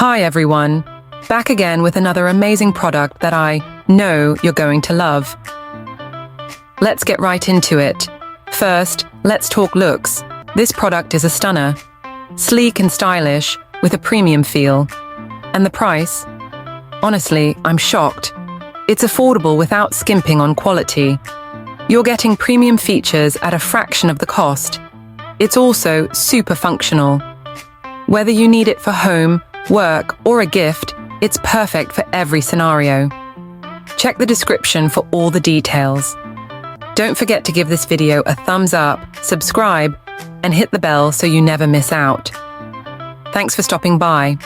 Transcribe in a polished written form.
Hi everyone, back again with another amazing product that I know you're going to love. Let's get right into it. First, let's talk looks. This product is a stunner. Sleek and stylish, with a premium feel. And the price? Honestly, I'm shocked. It's affordable without skimping on quality. You're getting premium features at a fraction of the cost. It's also super functional. Whether you need it for home, work, or a gift, it's perfect for every scenario. Check the description for all the details. Don't forget to give this video a thumbs up, subscribe, and hit the bell so you never miss out. Thanks for stopping by.